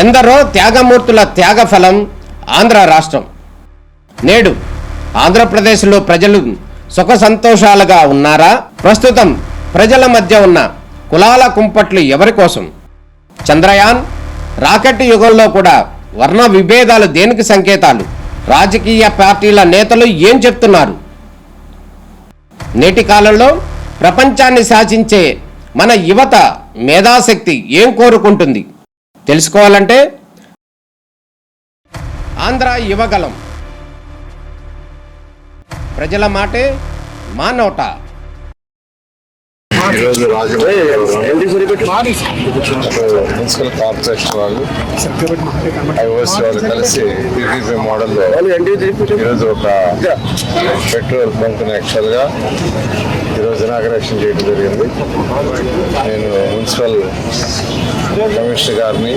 ఎందరో త్యాగమూర్తుల త్యాగఫలం ఆంధ్ర రాష్ట్రం. నేడు ఆంధ్రప్రదేశ్లో ప్రజలు సుఖ సంతోషాలుగా ఉన్నారా? ప్రస్తుతం ప్రజల మధ్య ఉన్న కులాల కుంపట్లు ఎవరి కోసం? చంద్రయాన్ రాకెట్ యుగంలో కూడా వర్ణ విభేదాలు దేనికి సంకేతాలు? రాజకీయ పార్టీల నేతలు ఏం చెప్తున్నారు? నేటి కాలంలో ప్రపంచాన్ని శాసించే మన యువత మేధాశక్తి ఏం కోరుకుంటుంది? తెలుసుకోవాలంటే ఆంధ్ర యువగలం. ప్రజల మాటే మా నోట. ఈరోజు మున్సిపల్ కార్పొరేషన్ వాళ్ళు ఐఓఎస్ వాళ్ళు కలిసి పీపీపీ మోడల్లో ఈరోజు ఒక పెట్రోల్ బంక్ని యాక్చువల్గా ఈరోజు ఇనాగరేషన్ చేయడం జరిగింది. నేను మున్సిపల్ కమిషనర్ గారిని,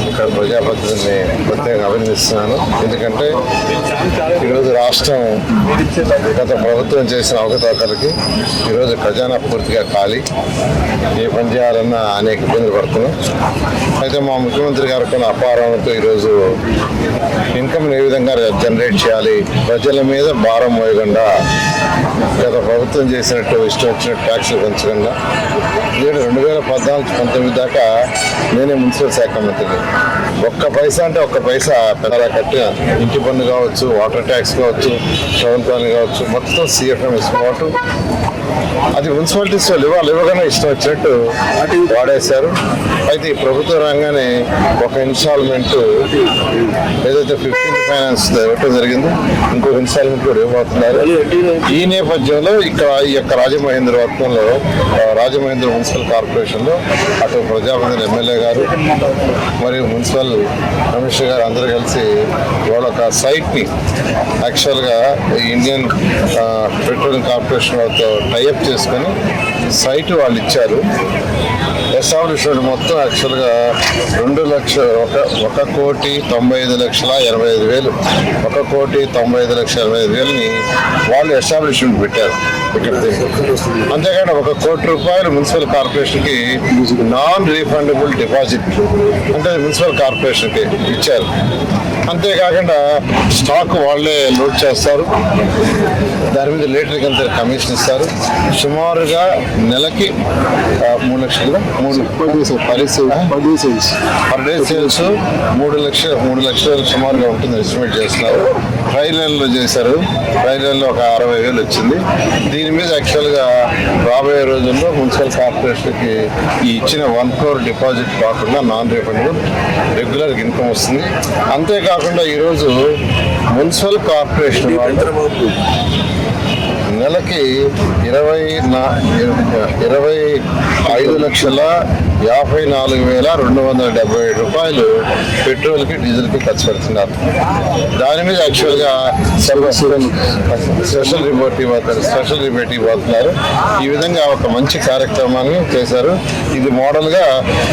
ఇక్కడ ప్రజాప్రతినిధిని ప్రత్యేకంగా అభినందిస్తున్నాను. ఎందుకంటే ఈరోజు రాష్ట్రం గత ప్రభుత్వం చేసిన అవకతవకలకి ఈరోజు ఖజానా పూర్తిగా ఖాళీ, ఏ పని చేయాలన్నా అనేక ఇబ్బందులు పడుతున్నాం. అయితే మా ముఖ్యమంత్రి గారు కొన్ని అపారంతో ఈరోజు ఇన్కమ్ని ఏ విధంగా జనరేట్ చేయాలి, ప్రజల మీద భారం మోయకుండా గత ప్రభుత్వం చేసినట్టు ఇష్టం వచ్చినట్టు ట్యాక్సులు పెంచకుండా, నేను 2014-19 దాకా నేనే మున్సిపల్ శాఖ మంత్రిని. ఒక్క పైసా అంటే ఒక్క పైసా పెద్దలా కట్టిన ఇంటి పన్ను కావచ్చు, వాటర్ ట్యాక్స్ కావచ్చు, ప్రభుత్వాన్ని కావచ్చు, మొత్తం సిఎఫ్ఎంఎస్ పాటు అది మున్సిపాలిటీస్ వాళ్ళు ఇవ్వగానే ఇష్టం వచ్చినట్టు వాడేశారు. అయితే ఈ ప్రభుత్వం రాగానే ఒక ఇన్స్టాల్మెంట్ ఏదైతే 15th ఫైనాన్స్ ఇవ్వటం జరిగింది, ఇంకొక ఇన్స్టాల్మెంట్ కూడా ఇవ్వబోతున్నారు. ఈ నేపథ్యంలో ఇక్కడ ఈ యొక్క రాజమహేంద్ర మున్సిపల్ కార్పొరేషన్లో అటు ప్రజాప్రతినిధి ఎమ్మెల్యే గారు మరియు మున్సిపల్ కమిషనర్ గారు అందరూ కలిసి వాళ్ళ ఒక సైట్ని యాక్చువల్గా ఇండియన్ పెట్రోలియం కార్పొరేషన్ వాళ్ళతో టైఅప్ చేసుకొని సైట్ వాళ్ళు ఇచ్చారు. ఎస్టాబ్లిష్మెంట్ మొత్తం యాక్చువల్గా 1,95,85,85,000 1,95,85,85,000ని వాళ్ళు ఎస్టాబ్లిష్మెంట్ పెట్టారు ఇక్కడ. అంతేకాకుండా ₹1,00,00,000 మున్సిపల్ కార్పొరేషన్కి నాన్ రీఫండబుల్ డిపాజిట్ అంటే మున్సిపల్ కార్పొరేషన్కి ఇచ్చారు. అంతేకాకుండా స్టాక్ వాళ్ళే లోడ్ చేస్తారు, దాని మీద లీటర్కి అంత కమిషన్ ఇస్తారు. సుమారుగా నెలకి 3 లక్షలు పర్ డే సేల్స్ 3 లక్షలు సుమారుగా ఉంటుంది ఎస్టిమేట్ చేస్తున్నారు. ట్రైల్ లైన్లో చేశారు, ట్రైల్ లైన్లో ఒక 60,000 వచ్చింది. దీని మీద యాక్చువల్గా రాబోయే రోజుల్లో మున్సిపల్ కార్పొరేషన్కి ఈ ఇచ్చిన 1 crore డిపాజిట్ కాకుండా నాన్ రీఫండబుల్ రెగ్యులర్ ఇన్కమ్ వస్తుంది. అంతేకాకుండా ఈరోజు మున్సిపల్ కార్పొరేషన్ నెలకి 25,54,277 రూపాయలు పెట్రోల్కి డీజిల్కి ఖర్చు పెడుతున్నారు. దాని మీద యాక్చువల్గా స్పెషల్ రిబేట్ ఇవ్వబోతున్నారు. ఈ విధంగా ఒక మంచి కార్యక్రమాన్ని చేశారు. ఇది మోడల్గా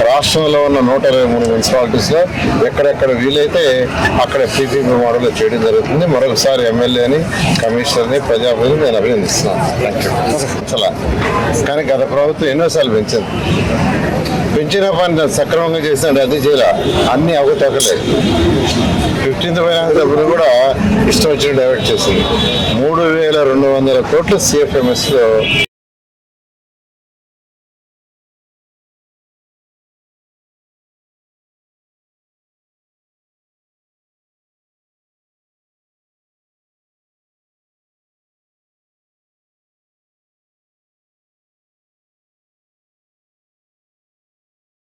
రాష్ట్రంలో ఉన్న 123 మున్సిపాలిటీస్లో ఎక్కడెక్కడ వీలైతే అక్కడ పీపీపీ మోడల్ చేయడం జరుగుతుంది. మరొకసారి ఎమ్మెల్యేని, కమిషనర్ని, ప్రజాప్రతినిధిని నేను అభినందిస్తున్నాను. అసలు కానీ గత ప్రభుత్వం ఎన్నోసార్లు పెంచిన పని సక్రమంగా చేసినట్టు అది చేయాల, అన్ని అవకతవకలే. 15th ఫైనాన్స్ డబ్బులు కూడా ఇష్టం వచ్చినట్టు డైవర్ట్ చేసింది. 3,200 కోట్లు సిఎఫ్ఎంఎస్లో